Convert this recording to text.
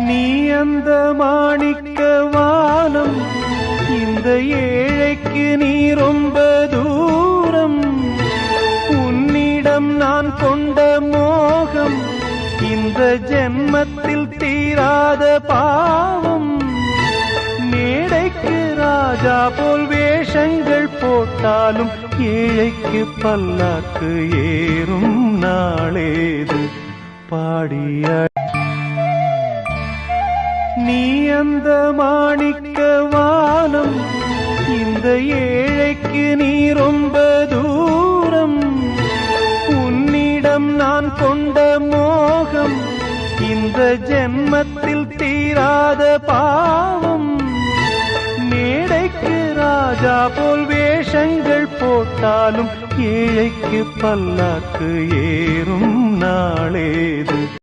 நீ அந்த மாணிக்க வானம், இந்த ஏழைக்கு நீ ரொம்ப தூரம். உன்னிடம் நான் கொண்ட மோகம் இந்த ஜென்மத்தில் தீராத பாவம். மேடைக்கு ராஜா போல் வேஷங்கள் போட்டாலும் ஏழைக்கு பல்லாக்கு ஏறும் நாளேது பாடிய. நீ அந்த மாணிக்க வானம், இந்த ஏழைக்கு நீ ரொம்ப தூரம். உன்னிடம் நான் கொண்ட மோகம் இந்த ஜென்மத்தில் தீராத பாவம். மேடைக்கு ராஜா போல் வேஷங்கள் போட்டாலும் ஏழைக்கு பல்லாக்கு ஏறும் நாளேது.